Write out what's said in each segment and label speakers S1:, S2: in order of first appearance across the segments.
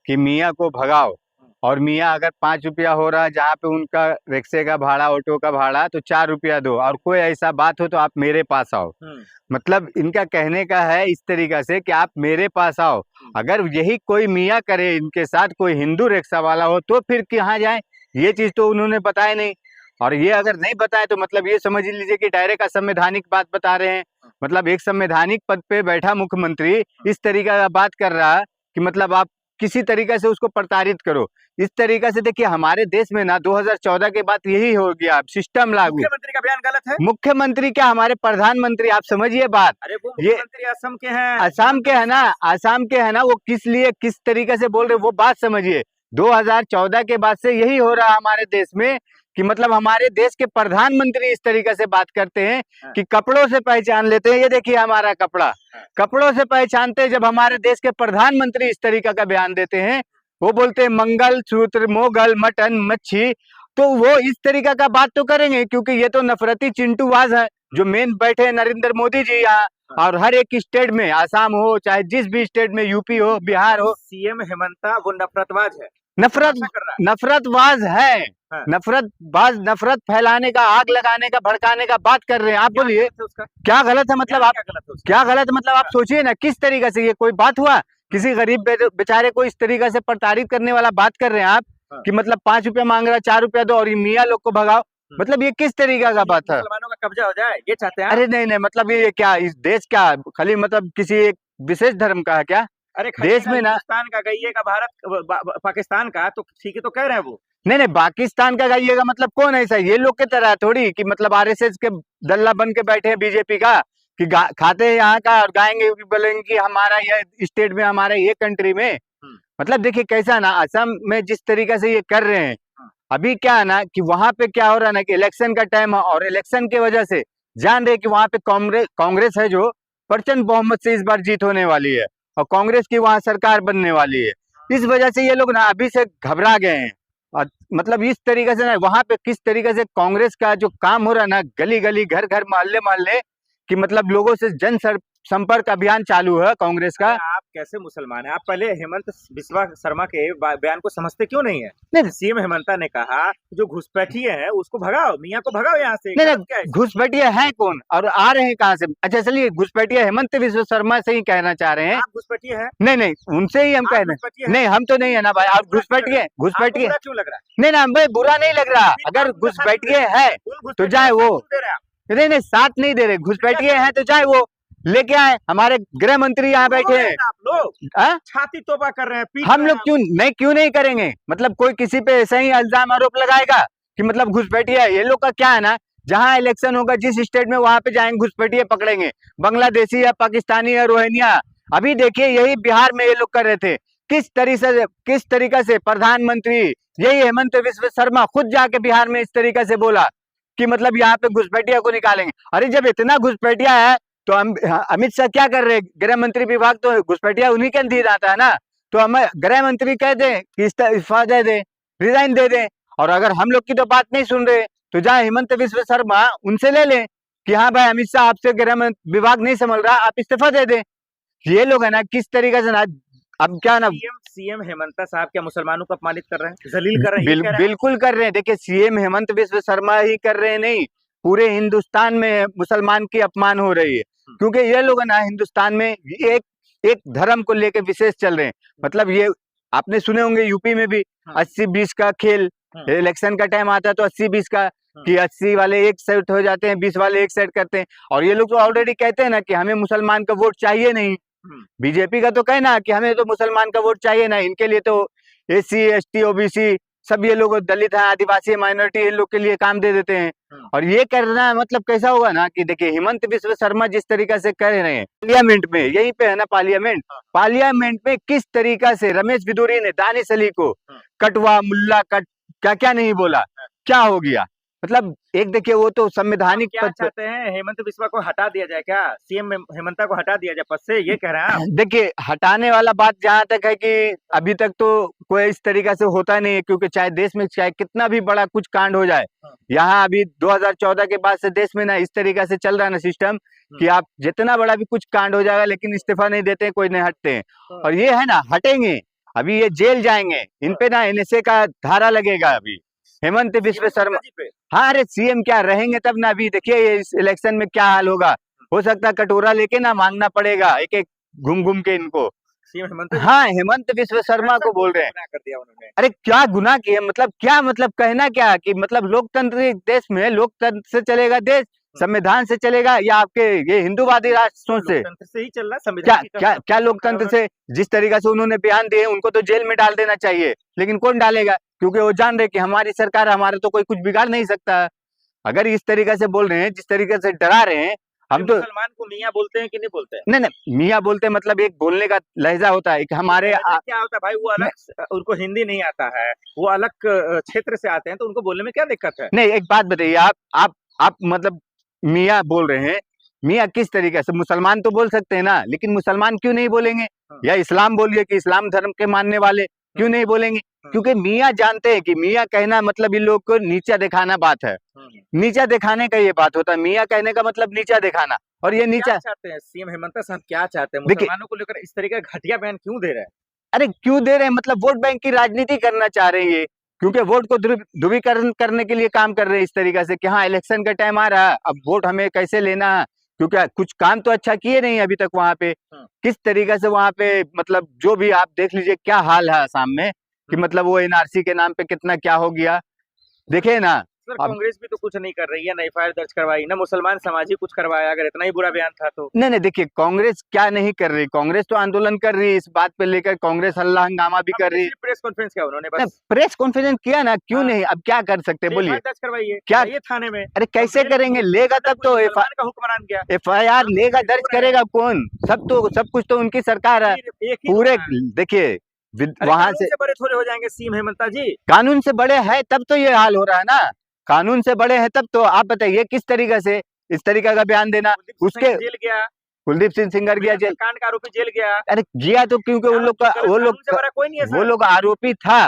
S1: कि मियाँ को भगाओ, और मियाँ अगर 5 रुपया हो रहा है जहाँ पे उनका रिक्शे का भाड़ा, ऑटो का भाड़ा, तो 4 रुपया दो, और कोई ऐसा बात हो तो आप मेरे पास आओ। मतलब इनका कहने का है इस तरीका से कि आप मेरे पास आओ। अगर यही कोई मियाँ करे इनके साथ, कोई हिंदू रिक्शा वाला हो, तो फिर कहाँ जाए? ये चीज तो उन्होंने बताया नहीं। और ये अगर नहीं बताए तो मतलब ये समझ लीजिए कि डायरेक्ट असंवैधानिक बात बता रहे हैं। मतलब एक संवैधानिक पद पे बैठा मुख्यमंत्री इस तरीका का बात कर रहा है कि मतलब आप किसी तरीके से उसको प्रताड़ित करो। इस तरीके से देखिए हमारे देश में ना 2014 के बाद यही हो गया, सिस्टम लागू।
S2: मुख्यमंत्री का बयान गलत है।
S1: मुख्यमंत्री क्या, हमारे प्रधानमंत्री, आप समझिए बात।
S2: अरे वो
S1: ये
S2: मुख्यमंत्री असम के हैं,
S1: आसाम के है ना, आसाम के है ना, वो किस लिए किस तरीके से बोल रहे वो बात समझिए। 2014 के बाद से यही हो रहा है हमारे देश में कि मतलब हमारे देश के प्रधानमंत्री इस तरीके से बात करते हैं कि कपड़ों से पहचान लेते हैं। ये देखिए हमारा कपड़ा, कपड़ों से पहचानते हैं। जब हमारे देश के प्रधानमंत्री इस तरीके का बयान देते हैं, वो बोलते हैं मंगल सूत्र, मोगल, मटन, मच्छी, तो वो इस तरीका का बात तो करेंगे, क्योंकि ये तो नफरती चिंटूबाज है जो मेन बैठे नरेंद्र मोदी जी यहाँ। और हर एक स्टेट में, आसाम हो चाहे जिस भी स्टेट में, यूपी हो, बिहार हो,
S2: सीएम हेमंता वो नफरतबाज है,
S1: नफरतबाज है, नफरतबाज, नफरत फैलाने का, आग लगाने का, भड़काने का बात कर रहे हैं। आप बोलिए क्या गलत है? मतलब आप क्या गलत है? मतलब आप सोचिए ना किस तरीके से ये कोई बात हुआ? किसी गरीब बेचारे को इस तरीके से प्रताड़ित करने वाला बात कर रहे हैं आप कि मतलब 5 रुपया मांग रहा है, 4 रुपया दो, और ये मियाँ लोग को भगाओ। मतलब ये किस तरीके का बात है?
S2: मुसलमानों का कब्जा हो जाए ये चाहते हैं?
S1: अरे नहीं नहीं, मतलब ये क्या, इस देश क्या खाली मतलब किसी एक विशेष धर्म का है क्या?
S2: अरे
S1: देश में ना,
S2: हिंदुस्तान का गइये का भारत पाकिस्तान का, तो ठीक है तो कह रहे हैं वो।
S1: नहीं नहीं, पाकिस्तान का गाइएगा मतलब कौन ऐसा? ये लोग की तरह थोड़ी कि मतलब आरएसएस के दल्ला बन के बैठे हैं बीजेपी का, कि खाते हैं यहाँ का और गाएंगे, बोलेंगे कि हमारा ये स्टेट में, हमारे ये कंट्री में। मतलब देखिए कैसा ना, असम में जिस तरीके से ये कर रहे हैं, अभी क्या है ना कि वहां पे क्या हो रहा है ना कि इलेक्शन का टाइम है, और इलेक्शन की वजह से जान रहे कि वहां पे कांग्रेस है जो प्रचंड बहुमत से इस बार जीत होने वाली है, और कांग्रेस की वहां सरकार बनने वाली है। इस वजह से ये लोग ना अभी से घबरा गए हैं। और मतलब इस तरीके से ना वहां पे किस तरीके से कांग्रेस का जो काम हो रहा है ना, गली गली, घर घर, मोहल्ले मोहल्ले, कि मतलब लोगों से संपर्क अभियान चालू है कांग्रेस का।
S2: आप कैसे मुसलमान है? आप पहले हेमंत बिस्वा शर्मा के बयान को समझते क्यों नहीं है?
S1: नहीं,
S2: सीएम हेमंता ने कहा जो घुसपैठिए है उसको भगाओ, मियाँ को भगाओ यहाँ से।
S1: नहीं, घुसपैठिए है कौन और आ रहे हैं कहाँ से? अच्छा चलिए, घुसपैठिए हेमंत बिस्वा शर्मा से ही कहना चाह रहे हैं।
S2: आप घुसपैठिए हैं?
S1: नहीं नहीं, उनसे ही हम कह रहे हैं। नहीं, हम तो नहीं है ना भाई। आप घुसपैठिए, घुसपैठिए
S2: क्यों लग रहा है?
S1: नहीं ना, भाई बुरा नहीं लग रहा। अगर घुसपैठिए है तो जाए वो। नहीं नहीं, साथ नहीं दे रहे। घुसपैठिए है तो जाए वो लेके आए। हमारे गृह मंत्री यहाँ बैठे हैं।
S2: आप लोग छाती तोबा कर रहे हैं।
S1: हम लोग क्यों नहीं करेंगे? मतलब कोई किसी पे ऐसा ही इल्जाम आरोप लगाएगा कि मतलब घुसपैठिए। ये लोग का क्या है ना, जहाँ इलेक्शन होगा जिस स्टेट में, वहां पे जाएंगे, घुसपैठिए पकड़ेंगे, बांग्लादेशी या पाकिस्तानी या रोहिंग्या। अभी देखिए यही बिहार में ये लोग कर रहे थे। किस तरीके से प्रधानमंत्री, यही हेमंत बिस्वा शर्मा खुद जाके बिहार में इस तरीके से बोला कि मतलब यहाँ पे घुसपैठिया को निकालेंगे। अरे जब इतना घुसपैठिया है तो अमित शाह क्या कर रहे हैं? गृह मंत्री विभाग तो घुसपैठिया उन्हीं के अंदर आता है ना। तो हम गृह मंत्री कह दें कि इस्तीफा दे दें, रिजाइन दे दें। और अगर हम लोग की तो बात नहीं सुन रहे तो जहाँ हेमंत बिस्वा शर्मा उनसे ले लें कि हाँ भाई अमित शाह आपसे गृह विभाग नहीं संभल रहा, आप इस्तीफा दे दें। ये लोग है ना किस तरीके से ना, अब क्या ना,
S2: सीएम हेमंता साहब क्या मुसलमानों को अपमानित कर रहे हैं, जलील कर रहे हैं?
S1: बिल्कुल कर रहे हैं। देखिए सीएम हेमंत बिस्वा शर्मा ही कर रहे हैं, नहीं पूरे हिंदुस्तान में मुसलमान की अपमान हो रही है। क्योंकि ये लोग है ना हिंदुस्तान में एक धर्म को लेकर विशेष चल रहे हैं। मतलब ये आपने सुने होंगे यूपी में भी 80-20 का खेल, इलेक्शन का टाइम आता है तो 80-20 का, कि 80 वाले एक साइड हो जाते हैं, 20 वाले एक साइड करते हैं। और ये लोग तो ऑलरेडी कहते हैं ना कि हमें मुसलमान का वोट चाहिए नहीं। बीजेपी का तो कहना कि हमें तो मुसलमान का वोट चाहिए ना, इनके लिए तो एससी, एसटी, ओबीसी सब ये लोग, दलित है, आदिवासी, माइनॉरिटी, इन लोग के लिए काम दे देते हैं। और ये करना मतलब कैसा होगा ना कि देखिए हेमंत बिस्वा शर्मा जिस तरीके से कह रहे हैं पार्लियामेंट में, यहीं पे है ना पार्लियामेंट में किस तरीका से रमेश बिदूरी ने दानिश अली को कटवा, मुल्ला कट, क्या क्या नहीं बोला, क्या हो गया? मतलब एक देखिए वो तो संवैधानिक
S2: क्या चाहते हैं? हेमंत बिस्वा को हटा दिया जाए क्या? सीएम हेमंता को हटा दिया जाए पद से, ये कह रहे हैं?
S1: देखिए हटाने वाला बात जहां तक है कि अभी तक तो कोई इस तरीका से होता नहीं है, क्योंकि चाहे देश में चाहे कितना भी बड़ा कुछ कांड हो जाए, यहाँ अभी 2014 के बाद से देश में ना इस तरीका से चल रहा है ना सिस्टम कि आप जितना बड़ा भी कुछ कांड हो जाएगा लेकिन इस्तीफा नहीं देते, कोई नहीं हटते हैं। और ये है ना हटेंगे, अभी ये जेल जाएंगे, इन पे ना एनएसए का धारा लगेगा अभी। हेमंत बिस्व शर्मा,
S2: जी पे
S1: हाँ अरे सीएम क्या रहेंगे तब ना। अभी देखिए ये इस इलेक्शन में क्या हाल होगा, हो सकता है कटोरा लेके ना मांगना पड़ेगा एक एक घूम घूम के इनको।
S2: सीएम हेमंत जी
S1: हाँ हेमंत बिस्व शर्मा
S2: ऐसा
S1: को बोल रहे हैं।
S2: गुनाह कर दिया उन्होंने।
S1: अरे क्या गुनाह किए, मतलब क्या, मतलब कहना क्या कि मतलब लोकतंत्र देश में लोकतंत्र से चलेगा देश, संविधान से चलेगा, या आपके ये हिंदूवादी राष्ट्रों से?
S2: लोकतंत्र से ही चल रहा है,
S1: क्या
S2: संविधान की
S1: क्या
S2: कसम
S1: क्या
S2: कसम खाया
S1: लोकतंत्र से? जिस तरीका से उन्होंने बयान दिए उनको तो जेल में डाल देना चाहिए, लेकिन कौन डालेगा? क्योंकि वो जान रहे कि हमारी सरकार है, हमारे तो कोई कुछ बिगाड़ नहीं सकता। अगर इस तरीके से बोल रहे हैं, जिस तरीके से डरा रहे हैं, हम तो
S2: मुसलमान को मियाँ बोलते हैं कि नहीं बोलते हैं?
S1: नहीं नहीं मियाँ बोलते मतलब एक बोलने का लहजा होता है, एक हमारे
S2: लहजा क्या होता है भाई, वो अलग, उनको हिंदी नहीं आता है, वो अलग क्षेत्र से आते हैं, तो उनको बोलने में क्या दिक्कत है?
S1: नहीं, एक बात बताइए, आप मतलब मियाँ बोल रहे हैं, मियाँ किस तरीके से? मुसलमान तो बोल सकते हैं ना, लेकिन मुसलमान क्यों नहीं बोलेंगे? या इस्लाम बोलिए कि इस्लाम धर्म के मानने वाले क्यों नहीं बोलेंगे? क्योंकि मियाँ जानते हैं कि मियाँ कहना मतलब इन लोग को नीचा दिखाना बात है, नीचा दिखाने का ये बात होता है। मियाँ कहने का मतलब नीचा दिखाना, और ये नीचा
S2: क्या चाहते हैं सीएम हेमंत साहब, क्या चाहते हैं?
S1: देखिए,
S2: मुसलमानों को लेकर इस तरीके का घटिया बयान क्यों दे रहे हैं?
S1: अरे क्यों दे रहे हैं मतलब वोट बैंक की राजनीति करना चाह रहे हैं ये, क्योंकि वोट को ध्रुवीकरण करने के लिए काम कर रहे हैं इस तरीके से कि हाँ इलेक्शन का टाइम आ रहा है, अब वोट हमें कैसे लेना है, क्योंकि कुछ काम तो अच्छा किए नहीं अभी तक वहां पे। किस तरीके से वहां पे मतलब जो भी आप देख लीजिए क्या हाल है आसाम में, कि मतलब वो एनआरसी के नाम पे कितना क्या हो गया, देखिए ना।
S2: सर
S1: अब
S2: कांग्रेस भी तो कुछ नहीं कर रही है, ना एफआईआर दर्ज करवाई, ना मुसलमान समाज ही कुछ करवाया, अगर इतना ही बुरा बयान था तो।
S1: नहीं देखिए कांग्रेस क्या नहीं कर रही, कांग्रेस तो आंदोलन कर रही है इस बात पे लेकर, कांग्रेस हल्ला हंगामा भी कर रही है।
S2: प्रेस कॉन्फ्रेंस किया उन्होंने
S1: नहीं,
S2: बस।
S1: प्रेस कॉन्फ्रेंस किया ना, क्यों
S2: हाँ।
S1: नहीं? अब क्या कर सकते हैं बोलिए?
S2: एफआईआर दर्ज करवाइए,
S1: क्या
S2: जाइए थाने में।
S1: अरे कैसे करेंगे? लेगा तब तो
S2: मुसलमान का हुक्मरान गया,
S1: एफआईआर
S2: हम
S1: लेगा,
S2: तो
S1: दर्ज
S2: हो रहे हैं।
S1: करेगा कौन? सब कुछ तो उनकी सरकार है।
S2: फिर एक ही
S1: पूरे
S2: होना है।
S1: देखिए
S2: अरे
S1: वहां
S2: कानून
S1: से
S2: से बड़े थोड़े हो जाएंगे सीएम हेमंता जी।
S1: कानून से बड़े हैं तब तो ये हाल हो रहा है ना, कानून से बड़े हैं तब तो। आप बताइए किस तरीके से इस तरीके का बयान देना? उसके
S2: जेल गया,
S1: कुलदीप सिंह सेंगर गया जेल,
S2: कांड का आरोपी जेल गया।
S1: अरे गया तो क्योंकि उन लोग का
S2: कानून से बड़ा कोई नहीं है
S1: वो
S2: सर।
S1: लोग आरोपी था,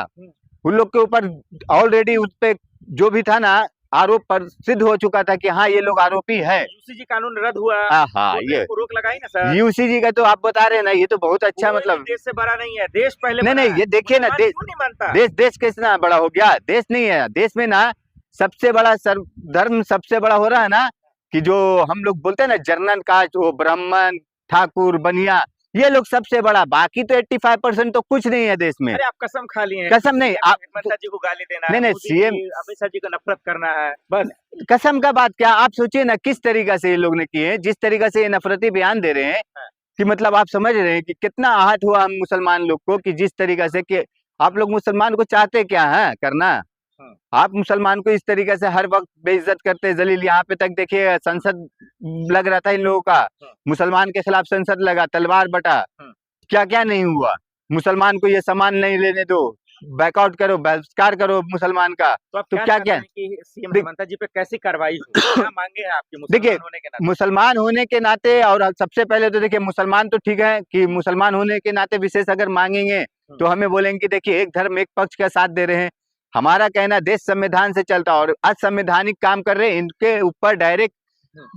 S1: उन लोग के ऊपर ऑलरेडी उस पे जो भी था ना आरोप पर सिद्ध हो चुका था कि हाँ ये लोग आरोपी है।
S2: यूसीजी कानून रद्द हुआ,
S1: हाँ ये
S2: रोक लगाई ना सर।
S1: यूसीजी का तो आप बता रहे हैं ना, ये तो बहुत अच्छा
S2: कोई
S1: मतलब
S2: देश से बड़ा नहीं है, देश पहले
S1: नहीं
S2: बड़ा
S1: नहीं
S2: है।
S1: ये देखिए ना,
S2: मुसलमान क्यों नहीं मानता?
S1: देश कितना बड़ा हो गया? देश नहीं है, देश में ना सबसे बड़ा धर्म सबसे बड़ा हो रहा है ना, कि जो हम लोग बोलते हैं ना जर्नल कास्ट, वो ब्राह्मण ठाकुर बनिया, ये लोग सबसे बड़ा, बाकी तो 85% तो कुछ नहीं है देश में।
S2: अरे आप कसम खा लिए हैं,
S1: कसम नहीं, आप
S2: हेमंता जी को गाली देना
S1: नहीं
S2: है,
S1: नहीं
S2: मोदी
S1: सीएम
S2: जी, अमित शाह जी को नफरत करना है, बस।
S1: कसम का बात क्या? आप सोचिए ना किस तरीका से ये लोग ने किए हैं, जिस तरीका से ये नफरती बयान दे रहे हैं, कि मतलब आप समझ रहे हैं कि कितना आहत हुआ हम मुसलमान लोग को, कि जिस तरीका से कि आप लोग मुसलमान को चाहते क्या है करना? आप मुसलमान को इस तरीके से हर वक्त बेइज्जत करते जलील। यहाँ पे तक देखिए संसद लग रहा था इन लोगों का, मुसलमान के खिलाफ संसद लगा, तलवार बटा, क्या क्या नहीं हुआ। मुसलमान को ये सामान नहीं लेने दो, बैकआउट करो, बहिष्कार करो मुसलमान का, तो क्या क्या
S2: सीएम हेमंता जी पे कैसी कार्रवाई हो? क्या मांगे हैं आपके
S1: देखिए
S2: मुसलमान होने के नाते?
S1: मुसलमान होने के नाते, और सबसे पहले तो देखिए मुसलमान तो ठीक है कि मुसलमान होने के नाते विशेष अगर मांगेंगे तो हमें बोलेंगे कि देखिए एक धर्म एक पक्ष का साथ दे रहे हैं। हमारा कहना देश संविधान से चलता है, और असंवैधानिक काम कर रहे हैं, इनके ऊपर डायरेक्ट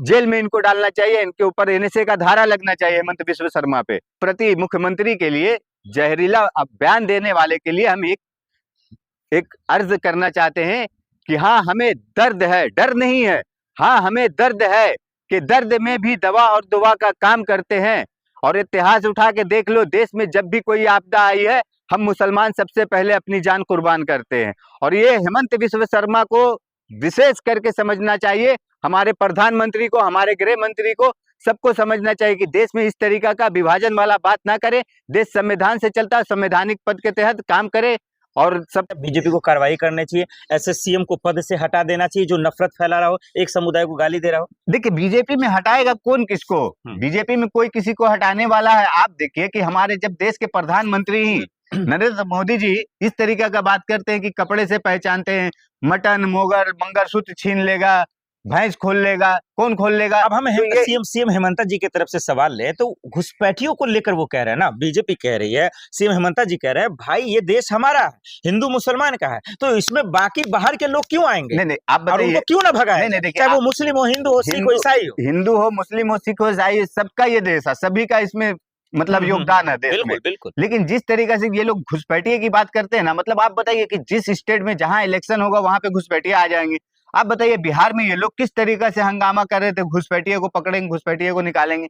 S1: जेल में इनको डालना चाहिए, इनके ऊपर एनएसए का धारा लगना चाहिए हेमंत बिस्व शर्मा पे। प्रति मुख्यमंत्री के लिए जहरीला बयान देने वाले के लिए हम एक अर्ज करना चाहते हैं कि हाँ हमें दर्द है, डर नहीं है, हाँ हमें दर्द है, कि दर्द में भी दवा और दुआ का काम करते हैं। और इतिहास उठा के देख लो, देश में जब भी कोई आपदा आई है हम मुसलमान सबसे पहले अपनी जान कुर्बान करते हैं। और ये हेमंत बिस्व शर्मा को विशेष करके समझना चाहिए, हमारे प्रधानमंत्री को, हमारे गृह मंत्री को, सबको समझना चाहिए कि देश में इस तरीका का विभाजन वाला बात ना करे। देश संविधान से चलता है, संवैधानिक पद के तहत काम करे, और सब
S2: बीजेपी को कार्रवाई करनी चाहिए, ऐसे सीएम को पद से हटा देना चाहिए जो नफरत फैला रहा हो, एक समुदाय को गाली दे रहा हो।
S1: देखिए बीजेपी में हटाएगा कौन किसको? बीजेपी में कोई किसी को हटाने वाला है? आप देखिए कि हमारे जब देश के प्रधानमंत्री ही नरेंद्र मोदी जी इस तरीके का बात करते हैं कि कपड़े से पहचानते हैं, मटन मोगर मंगलसूत्र छीन लेगा, भैंस खोल लेगा, कौन खोल लेगा?
S2: अब हम सीएम हेमंता जी की तरफ से सवाल ले तो घुसपैठियों को लेकर वो कह रहे हैं ना, बीजेपी कह रही है, सीएम हेमंता जी कह रहे हैं भाई ये देश हमारा है, हिंदू मुसलमान का है, तो इसमें बाकी बाहर के लोग क्यों आएंगे?
S1: नहीं आप बताइए,
S2: क्यों ना भगाए?
S1: नहीं
S2: चाहे वो मुस्लिम हो, हिंदू हो, सिख हो, ईसाई हो,
S1: हिंदू हो, मुस्लिम हो, सिख हो, ईसाई, सबका ये देश है, सभी का इसमें मतलब योगदान है देश में।
S2: बिल्कुल बिल्कुल।
S1: लेकिन जिस तरीके से ये लोग घुसपैठिए की बात करते हैं ना, मतलब आप बताइए कि जिस स्टेट में जहां इलेक्शन होगा वहां पे घुसपैठिए आ जाएंगे। आप बताइए बिहार में ये लोग किस तरीके से हंगामा कर रहे थे, घुसपैठिए को पकड़ेंगे, घुसपैठिए को निकालेंगे।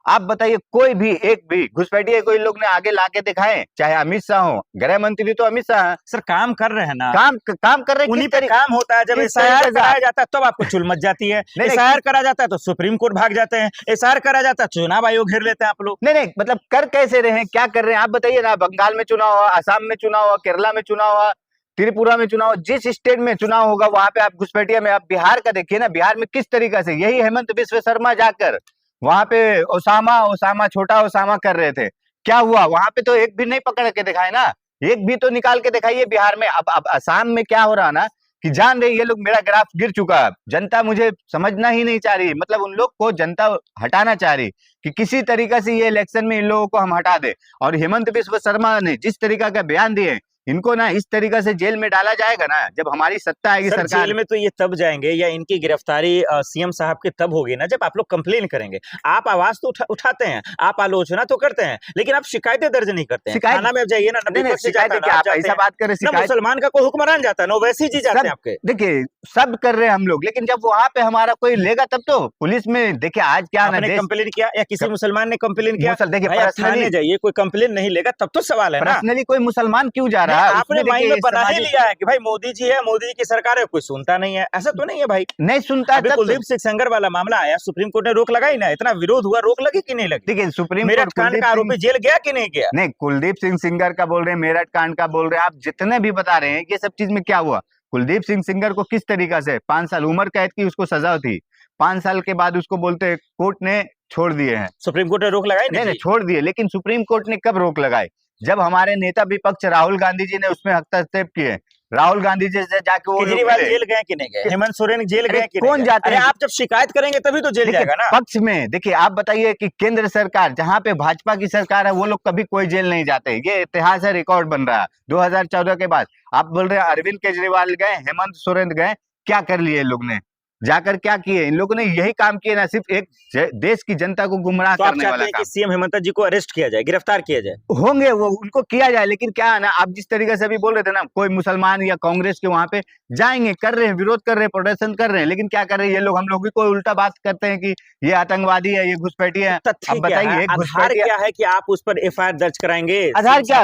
S1: आप बताइए कोई भी एक भी घुसपैठिए को इन लोग ने आगे लाके दिखाए, चाहे अमित शाह हो, गृह मंत्री तो अमित शाह हैं,
S2: सर काम कर रहे हैं ना,
S1: काम कर रहे हैं।
S2: उन्हीं
S1: किस
S2: पे
S1: तरीके
S2: काम होता है। जब
S1: किस
S2: एसआईआर
S1: तरीके से
S2: कराया जाता है तब आपको चुल मच जाती है,
S1: नहीं,
S2: एसआईआर करा जाता है तो सुप्रीम कोर्ट भाग जाते हैं, एसआईआर करा जाता है चुनाव आयोग घेर लेते हैं आप लोग।
S1: नहीं, मतलब कर कैसे रहे हैं, क्या कर रहे हैं आप बताइए ना। बंगाल में चुनाव हुआ, असम में चुनाव हुआ, केरला में चुनाव हुआ, त्रिपुरा में चुनाव, जिस स्टेट में चुनाव होगा वहां पे आप घुसपैठिया में। आप बिहार का देखिए ना, बिहार में किस तरीके से यही हेमंत बिस्व शर्मा जाकर वहां पे ओसामा छोटा ओसामा कर रहे थे। क्या हुआ वहां पे? तो एक भी नहीं पकड़ के दिखाए ना, एक भी तो निकाल के दिखाइए बिहार में। अब असम में क्या हो रहा ना कि जान रही ये लोग मेरा ग्राफ गिर चुका है, जनता मुझे समझना ही नहीं चाह रही, मतलब उन लोग को जनता हटाना चाह रही कि किसी तरीके से ये इलेक्शन में इन लोगों को हम हटा दे। और हेमंत बिस्व शर्मा ने जिस तरीका का बयान दिए, इनको ना इस तरीके से जेल में डाला जाएगा ना जब हमारी सत्ता आएगी
S2: सर
S1: सरकार।
S2: जेल में तो ये तब जाएंगे या इनकी गिरफ्तारी सीएम साहब की तब होगी ना जब आप लोग कंप्लेन करेंगे। आप आवाज तो उठाते हैं, आप आलोचना तो करते हैं, लेकिन आप शिकायतें दर्ज नहीं करते हैं। थाना में जाइए ना,
S1: शिकायत क्या आप ऐसा बात करें?
S2: ना मुसलमान का कोई हुक्मरान जाता है ना वैसे जी जाते हैं आपके।
S1: देखिए सब कर रहे हैं हम लोग, लेकिन जब वहां पे हमारा कोई लेगा तब तो। पुलिस में देखिए आज क्या ना
S2: कंप्लेन किया या किसी मुसलमान ने कंप्लेन किया,
S1: देखिए
S2: थाने जाइए, कोई कंप्लेन नहीं लेगा तब तो सवाल है ना।
S1: पर्सनली कोई मुसलमान क्यों जा रहा है?
S2: आपने माइंड में बना ही लिया है कि भाई मोदी जी है, मोदी जी की सरकार है, कोई सुनता नहीं है। ऐसा तो नहीं है भाई,
S1: नहीं सुनता।
S2: अभी कुलदीप सिंह सेंगर वाला मामला आया, सुप्रीम कोर्ट ने रोक लगाई ना, इतना विरोध हुआ, रोक लगी कि नहीं लगी?
S1: देखिए सुप्रीम
S2: मेरठ कांड का आरोपी जेल गया कि नहीं गया?
S1: नहीं, कुलदीप सिंह सेंगर का बोल रहे हैं, मेरठ कांड का बोल रहे हैं, आप जितने भी बता रहे हैं ये सब चीज में क्या हुआ? कुलदीप सिंह सेंगर को किस तरीका से 5 साल उम्र कैद की उसको सजा थी, 5 साल के बाद उसको बोलते कोर्ट ने छोड़ दिए हैं।
S2: सुप्रीम कोर्ट ने रोक लगाई?
S1: नहीं, छोड़ दिए, लेकिन सुप्रीम कोर्ट ने कब रोक लगाई? जब हमारे नेता विपक्ष राहुल गांधी जी ने उसमें हस्तक्षेप किए। राहुल गांधी जी से जाके वो
S2: केजरीवाल जेल गए कि नहीं गए? हेमंत सोरेन जेल गए कि
S1: कौन जाते हैं?
S2: आप जब शिकायत करेंगे तभी तो जेल जाएगा ना।
S1: पक्ष में देखिए आप बताइए कि केंद्र सरकार जहां पे भाजपा की सरकार है वो लोग कभी कोई जेल नहीं जाते, ये इतिहास है, रिकॉर्ड बन रहा है 2014 के बाद। आप बोल रहे हैं अरविंद केजरीवाल गए, हेमंत सोरेन गए, क्या कर लिए इन लोग ने? जाकर क्या किए इन लोगों ने? यही काम किए ना, सिर्फ एक देश की जनता को गुमराह करने वाला काम।
S2: सीएम हेमंत जी को अरेस्ट किया जाए, गिरफ्तार किया जाए?
S1: होंगे वो, उनको किया जाए, लेकिन क्या है ना, आप जिस तरीके से अभी बोल रहे थे ना, कोई मुसलमान या कांग्रेस के वहां पे जाएंगे, कर रहे हैं, विरोध कर रहे हैं, प्रदर्शन कर रहे हैं, लेकिन क्या कर रहे हैं ये लोग? हम लोग भी कोई उल्टा बात करते हैं कि ये आतंकवादी है, ये घुसपैठिया है। अब बताइए
S2: आधार क्या है कि आप उस पर एफआईआर दर्ज कराएंगे?
S1: आधार क्या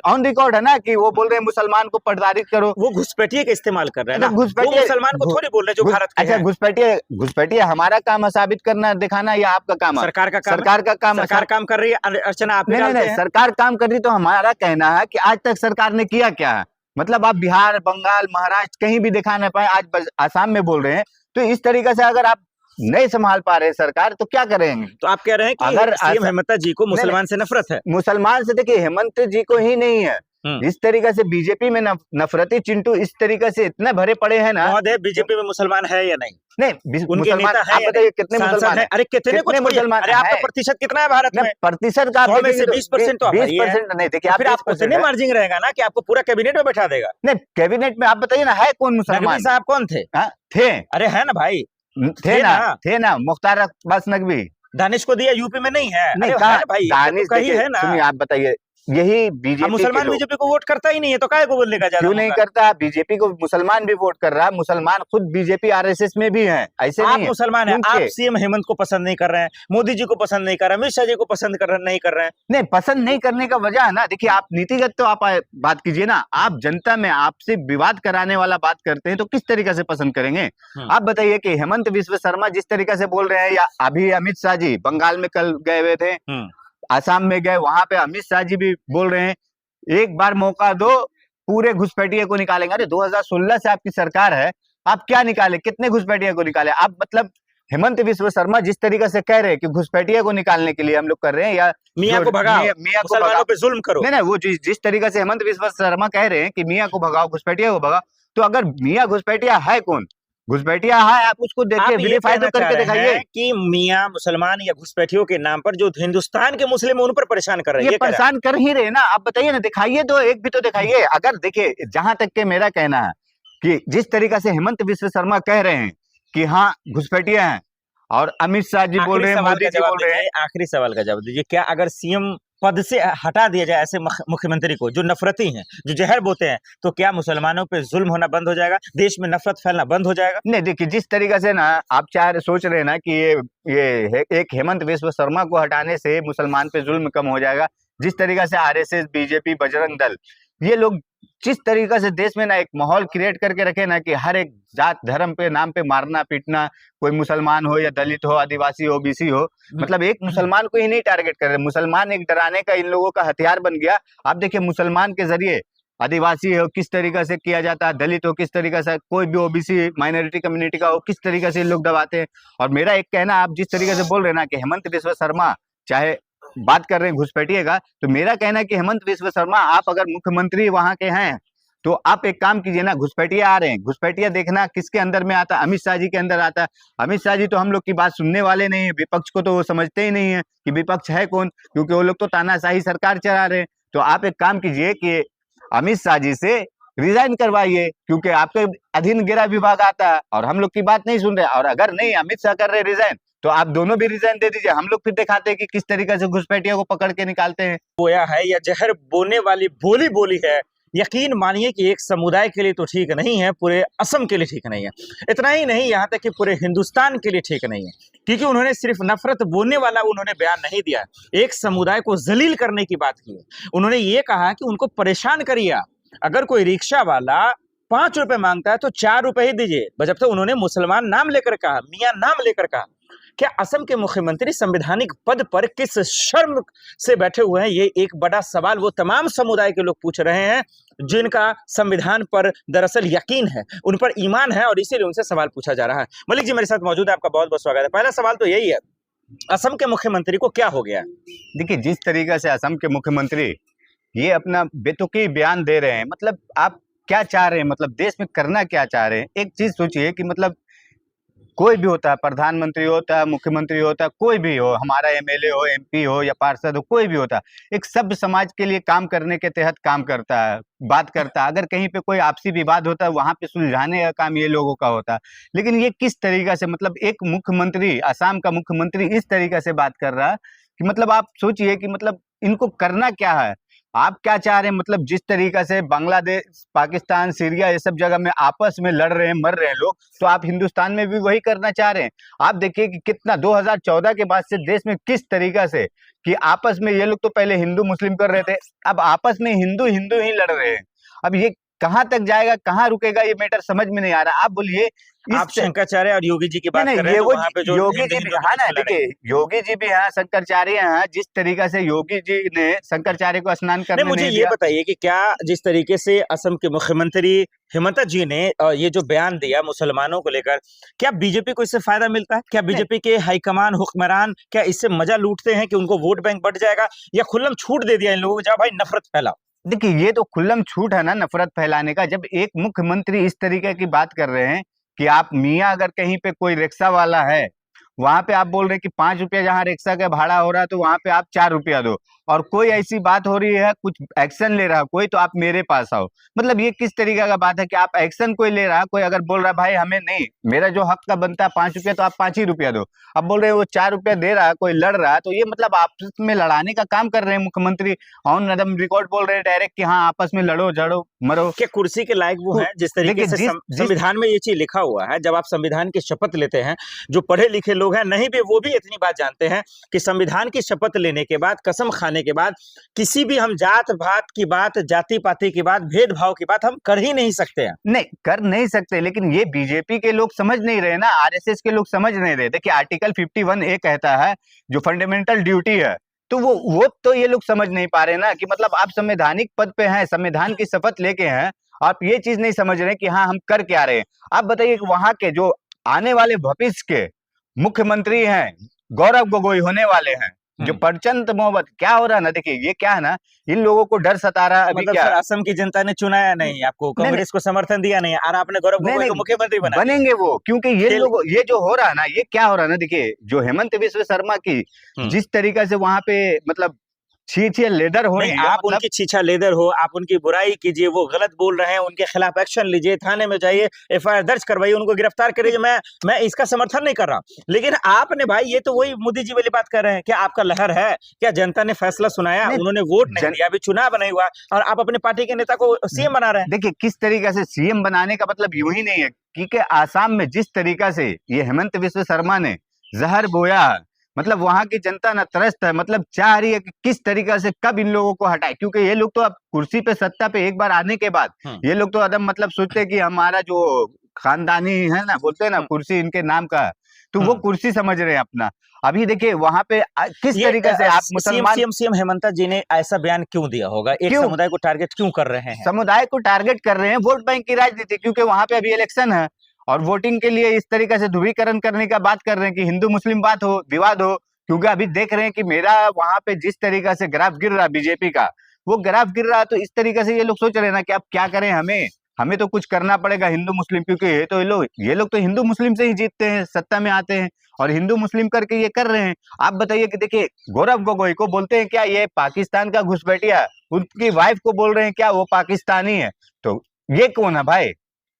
S1: ऑन रिकॉर्ड है ना कि वो बोल रहे हैं मुसलमान को प्रताड़ित करो।
S2: वो घुसपैठिए का इस्तेमाल कर रहे हैं ना, वो मुसलमान को थोड़ी बोल रहे जो भारत के हैं।
S1: अच्छा घुसपैठिया हमारा काम है साबित करना, दिखाना, या आपका काम है?
S2: सरकार का काम,
S1: सरकार काम
S2: कर रही है, अर्चना आप
S1: नहीं, सरकार काम कर रही, तो हमारा कहना है कि आज तक सरकार ने किया क्या है? मतलब आप बिहार, बंगाल, महाराष्ट्र कहीं भी दिखा ना पाए, आज आसाम में बोल रहे हैं। तो इस तरीके से अगर आप नहीं संभाल पा रहे सरकार तो क्या करेंगे?
S2: तो आप कह रहे हैं कि
S1: अगर
S2: सीएम हेमंत जी को मुसलमान से नफरत है?
S1: मुसलमान से देखिए, हेमंत जी को ही नहीं है, इस तरीके से बीजेपी में नफरती चिंटू इस तरीके से इतने भरे पड़े हैं ना।
S2: बीजेपी में मुसलमान है या नहीं?
S1: नहीं, मुसलमान आप बताइए कितने मुसलमान है?
S2: अरे कितने मुसलमान? अरे आपका प्रतिशत कितना है भारत में?
S1: प्रतिशत का
S2: 20% तो
S1: 20% नहीं, देखिए
S2: फिर आपको इतने मार्जिन रहेगा ना कि आपको पूरा कैबिनेट में बैठा देगा।
S1: नहीं, कैबिनेट में आप बताइए ना, है कौन मुसलमान?
S2: साहब कौन थे?
S1: थे,
S2: अरे है ना भाई,
S1: थे ना मुख्तार अब्बास नकवी।
S2: दानिश को दिया, यूपी में नहीं है?
S1: नहीं
S2: है भाई,
S1: दानिश
S2: है ना।
S1: सुनिए आप बताइए, यही बीजेपी
S2: मुसलमान बीजेपी को वोट करता ही नहीं है तो काहे को बोलने का?
S1: क्यों नहीं करता? बीजेपी को मुसलमान भी वोट कर रहा है, मुसलमान खुद बीजेपी आरएसएस में भी है, ऐसे नहीं है।
S2: मुसलमान है, आप सीएम हेमंत को पसंद नहीं कर रहे हैं, मोदी जी को पसंद नहीं कर रहे हैं, अमित शाह जी को पसंद नहीं कर रहे हैं।
S1: नहीं, पसंद नहीं करने का वजह है ना, देखिए आप नीतिगत तो आप बात कीजिए ना, आप जनता में आपसे विवाद कराने वाला बात करते हैं तो किस तरीके से पसंद करेंगे? आप बताइए कि हेमंत बिस्व शर्मा जिस तरीके से बोल रहे हैं, या अभी अमित शाह जी बंगाल में कल गए हुए थे, आसाम में गए, वहां पे अमित शाह जी भी बोल रहे हैं एक बार मौका दो, पूरे घुसपैठिए को निकालेंगे। अरे 2016 से आपकी सरकार है, आप क्या निकाले? कितने घुसपैठिए को निकाले आप? मतलब हेमंत बिस्व शर्मा जिस तरीके से कह रहे हैं कि घुसपैठिए को निकालने के लिए हम लोग कर रहे हैं, या
S2: मियां को भगाओ,
S1: मियां को भगाओ
S2: पे जुल्म करो।
S1: नहीं, वो जिस तरीके से हेमंत बिस्व शर्मा कह रहे हैं कि मियां को भगाओ, घुसपैठिए को भगाओ, तो अगर मियां घुसपैठिया है कौन? घुसपैठिया है, आप उसको देखिए, वेरीफाई तो करके दिखाइए
S2: कि मियां मुसलमान या घुसपैठियों के नाम पर जो हिंदुस्तान के मुस्लिम उन पर परेशान कर रहे हैं।
S1: ये परेशान कर ही रहे ना, आप बताइए ना, दिखाइए तो, एक भी तो दिखाइए। अगर देखिए, जहां तक के मेरा कहना है कि जिस तरीके से हेमंत बिस्व शर्मा कह रहे हैं कि हाँ घुसपैठिया हैं, और अमित शाह जी बोल
S2: आखिरी
S1: रहे हैं,
S2: सवाल
S1: मोदी
S2: का
S1: जी
S2: जवाब
S1: बोल रहे हैं।
S2: दीजिए, आखिरी सवाल का जवाब दीजिए, क्या अगर सीएम पद से हटा दिया जाए ऐसे मुख्यमंत्री को जो नफरती हैं, जो जहर बोते हैं, तो क्या मुसलमानों पे जुल्म होना बंद हो जाएगा, देश में नफरत फैलना बंद हो जाएगा?
S1: नहीं देखिए, जिस तरीके से ना आप सोच रहे हैं ना कि एक हेमंत विश्व शर्मा को हटाने से मुसलमान पे जुल्म कम हो जाएगा, जिस तरीके से आरएसएस, बीजेपी, बजरंग दल, ये लोग जिस तरीके से देश में ना एक माहौल क्रिएट करके रखे ना कि हर एक जात धर्म पे नाम पे मारना पीटना, कोई मुसलमान हो या दलित हो, आदिवासी हो, ओबीसी हो, मतलब एक मुसलमान को ही नहीं टारगेट कर रहे, मुसलमान एक डराने का इन लोगों का हथियार बन गया। आप देखिए मुसलमान के जरिए आदिवासी हो किस तरीके से किया जाता है, दलित हो किस तरीके से, कोई भी ओबीसी माइनॉरिटी कम्युनिटी का हो किस तरीके से लोग दबाते हैं। और मेरा एक कहना, आप जिस तरीके से बोल रहे हैं ना कि हेमंत विश्व शर्मा चाहे बात कर रहे हैं घुसपैठिए का, तो मेरा कहना है कि हेमंत विश्व शर्मा आप अगर मुख्यमंत्री वहां के हैं तो आप एक काम कीजिए ना, घुसपैठिया आ रहे हैं, घुसपैठिया देखना किसके अंदर में आता है, अमित शाह जी के अंदर आता है। अमित शाह जी तो हम लोग की बात सुनने वाले नहीं है, विपक्ष को तो वो समझते ही नहीं है कि विपक्ष है कौन, क्योंकि वो लोग तो तानाशाही सरकार चला रहे हैं। तो आप एक काम कीजिए कि अमित शाह जी से रिजाइन करवाइए, क्योंकि आपके अधीन गृह विभाग आता है और हम लोग की बात नहीं सुन रहे। और अगर नहीं अमित शाह कर रहे रिजाइन, तो आप दोनों भी रिजाइन दे दीजिए, हम लोग फिर दिखाते हैं कि किस तरीके से घुसपैठियों को पकड़ के निकालते हैं।
S2: बोया है या जहर बोने वाली बोली बोली है, यकीन मानिए कि एक समुदाय के लिए तो ठीक नहीं है, पूरे असम के लिए ठीक नहीं है, इतना ही नहीं यहाँ तक कि पूरे हिंदुस्तान के लिए ठीक नहीं है, क्योंकि उन्होंने सिर्फ नफरत बोलने वाला उन्होंने बयान नहीं दिया, एक समुदाय को जलील करने की बात की है। उन्होंने ये कहा कि उनको परेशान करिए आप, अगर कोई रिक्शा वाला 5 रुपए मांगता है तो 4 रुपए ही दीजिए, जब तक उन्होंने मुसलमान नाम लेकर कहा, मियाँ नाम लेकर कहा। क्या असम के मुख्यमंत्री संवैधानिक पद पर किस शर्म से बैठे हुए हैं, ये एक बड़ा सवाल वो तमाम समुदाय के लोग पूछ रहे हैं जिनका संविधान पर दरअसल यकीन है, उन पर ईमान है, और इसीलिए उनसे सवाल पूछा जा रहा है। मलिक जी मेरे साथ मौजूद है, आपका बहुत बहुत स्वागत है। पहला सवाल तो यही है, असम के मुख्यमंत्री को क्या हो गया?
S1: देखिए, जिस तरीके से असम के मुख्यमंत्री ये अपना बेतुकी बयान दे रहे हैं, मतलब आप क्या चाह रहे हैं, मतलब देश में करना क्या चाह रहे हैं। एक चीज सोचिए कि मतलब कोई भी होता है, प्रधानमंत्री होता है, मुख्यमंत्री होता है, कोई भी हो, हमारा एमएलए हो, एमपी हो या पार्षद हो, कोई भी होता है, एक सभ्य समाज के लिए काम करने के तहत काम करता है, बात करता है। अगर कहीं पे कोई आपसी विवाद होता है वहां पे सुलझाने का काम ये लोगों का होता है। लेकिन ये किस तरीके से, मतलब एक मुख्यमंत्री, असम का मुख्यमंत्री इस तरीके से बात कर रहा है कि मतलब आप सोचिए कि मतलब इनको करना क्या है, आप क्या चाह रहे हैं। मतलब जिस तरीका से बांग्लादेश, पाकिस्तान, सीरिया ये सब जगह में आपस में लड़ रहे हैं, मर रहे हैं लोग, तो आप हिंदुस्तान में भी वही करना चाह रहे हैं। आप देखिए कि कितना 2014 के बाद से देश में किस तरीका से कि आपस में ये लोग तो पहले हिंदू मुस्लिम कर रहे थे, अब आपस में हिंदू हिंदू ही लड़ रहे हैं। अब ये कहाँ तक जाएगा, कहाँ रुकेगा, ये मैटर समझ में नहीं आ रहा। आप बोलिए,
S2: आप शंकराचार्य और योगी जी की बात कर रहे हैं, तो वहां पे जो
S1: योगी जी भी हाँ ना, देखिए योगी जी भी हैं, शंकराचार्य हैं, जिस तरीके से योगी जी ने शंकराचार्य को स्नान करने
S2: मुझे
S1: नहीं
S2: ये
S1: दिया।
S2: बताइए कि क्या जिस तरीके से असम के मुख्यमंत्री हेमंत जी ने ये जो बयान दिया मुसलमानों को लेकर, क्या बीजेपी को इससे फायदा मिलता है? क्या बीजेपी के हाईकमान हुक्मरान क्या इससे मजा लूटते हैं कि उनको वोट बैंक बढ़ जाएगा, या खुल्लम छूट दे दिया इन लोगों को, जाओ भाई नफरत फैलाओ?
S1: देखिए, ये तो खुल्लम छूट है ना नफरत फैलाने का। जब एक मुख्यमंत्री इस तरीके की बात कर रहे हैं कि आप मियाँ अगर कहीं पे कोई रिक्शा वाला है, वहां पे आप बोल रहे हैं कि 5 रुपया जहाँ रिक्शा का भाड़ा हो रहा है तो वहां पे आप 4 रुपया दो, और कोई ऐसी बात हो रही है, कुछ एक्शन ले रहा है कोई, तो आप मेरे पास आओ। मतलब ये किस तरीके का बात है कि आप एक्शन कोई ले रहा है, कोई अगर बोल रहा है भाई हमें नहीं, मेरा जो हक का बनता है 5 रुपया, तो आप 5 ही रुपया दो। अब बोल रहे हैं वो 4 रुपया दे रहा है, कोई लड़ रहा है, तो ये मतलब आपस में लड़ाने का काम कर रहे हैं मुख्यमंत्री। ऑन एकदम रिकॉर्ड बोल रहे हैं डायरेक्ट कि हाँ आपस में लड़ो झड़ो मरो।
S2: क्या कुर्सी के लायक वो हैं? जिस तरीके से संविधान में ये चीज लिखा हुआ है, जब आप संविधान की शपथ लेते हैं, जो पढ़े लिखे लोग हैं नहीं भी वो भी इतनी बात जानते हैं कि संविधान की शपथ लेने के बाद, कसम खाने के बाद, किसी भी हम जात भात की बात, जाति पाति की बात, भेदभाव की बात हम कर ही नहीं सकते हैं।
S1: नहीं कर नहीं सकते, लेकिन ये बीजेपी के लोग समझ नहीं रहे ना, आरएसएस के लोग समझ नहीं रहे। देखिए आर्टिकल 51A कहता है जो फंडामेंटल ड्यूटी है, तो वो तो ये लोग समझ नहीं पा रहे ना कि मतलब आप संवैधानिक पद पे हैं, संविधान की शपथ लेके हैं, आप ये चीज नहीं समझ रहे कि हाँ हम कर क्या रहे हैं। आप बताइए कि वहां के जो आने वाले भविष्य के मुख्यमंत्री हैं, गौरव गोगोई होने वाले हैं, जो प्रचंड मोहब्बत क्या हो रहा है ना, देखिए ये क्या है ना, इन लोगों को डर सता रहा है। अभी
S2: मतलब
S1: क्या
S2: सर, असम की जनता ने चुनाया नहीं आपको, कांग्रेस को समर्थन दिया नहीं, और आपने गौरव गोगोई को मुख्यमंत्री बना
S1: बनेंगे वो, क्योंकि ये लोग, ये जो हो रहा है ना, ये क्या हो रहा है ना, देखिए जो हेमंत विश्व शर्मा की जिस तरीके से वहां पे मतलब छीछे लेदर हो
S2: नहीं,
S1: रही है,
S2: आप
S1: मतलब
S2: उनकी छीछा लेदर हो, आप उनकी बुराई कीजिए, वो गलत बोल रहे हैं, उनके खिलाफ एक्शन लीजिए, थाने में जाइए, एफआईआर दर्ज करवाइए, उनको गिरफ्तार करिए। मैं इसका समर्थन नहीं कर रहा, लेकिन आपने भाई ये तो वही मोदी जी वाली बात कर रहे हैं। क्या आपका लहर है? क्या जनता ने फैसला सुनाया?
S1: नहीं,
S2: उन्होंने वोट नहीं दिया, अभी चुनाव नहीं हुआ, और आप अपने पार्टी के नेता को सीएम बना रहे हैं।
S1: देखिए किस तरीके से सीएम बनाने का मतलब यूं ही नहीं है, क्योंकि आसाम में जिस तरीका से ये हेमंत विश्व शर्मा ने जहर बोया, मतलब वहां की जनता न त्रस्त है, मतलब चाह रही है कि किस तरीके से कब इन लोगों को हटाए, क्योंकि ये लोग तो अब कुर्सी पे, सत्ता पे एक बार आने के बाद ये लोग तो एकदम मतलब सोचते हैं कि हमारा जो खानदानी है ना, बोलते हैं ना कुर्सी इनके नाम का है, तो वो कुर्सी समझ रहे हैं अपना। अभी देखिए वहां पे किस
S2: ये
S1: तरीके से आप मुसलमान,
S2: सीएम हेमंता जी ने ऐसा बयान क्यों दिया होगा? एक
S1: क्यों
S2: समुदाय को टारगेट क्यों कर रहे हैं?
S1: समुदाय को टारगेट कर रहे हैं? वोट बैंक की राजनीति, क्योंकि वहां पे अभी इलेक्शन है और वोटिंग के लिए इस तरीके से ध्रुवीकरण करने का बात कर रहे हैं कि हिंदू मुस्लिम बात हो, विवाद हो। क्योंकि अभी देख रहे हैं कि मेरा वहां पे जिस तरीके से ग्राफ गिर रहा बीजेपी का, वो ग्राफ गिर रहा, तो इस तरीके से ये लोग सोच रहे हैं ना कि अब क्या करें, हमें तो कुछ करना पड़ेगा हिंदू मुस्लिम, क्योंकि ये लोग तो हिंदू मुस्लिम से ही जीतते हैं, सत्ता में आते हैं और हिंदू मुस्लिम करके ये कर रहे हैं। आप बताइए कि देखिए गौरव गोगोई को बोलते हैं क्या ये पाकिस्तान का घुसपैठिया, उनकी वाइफ को बोल रहे हैं क्या वो पाकिस्तानी है, तो ये कौन है भाई?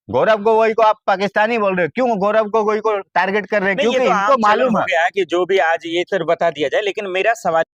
S1: गौरव गोगोई को आप पाकिस्तानी बोल रहे हो, क्यों गौरव गोगोई को टारगेट कर रहे हैं?
S2: नहीं, ये
S1: क्योंकि
S2: तो
S1: इनको
S2: आम चलन
S1: मालूम
S2: हो
S1: है।
S2: गया है कि जो भी आज ये तो बता दिया जाए, लेकिन मेरा सवाल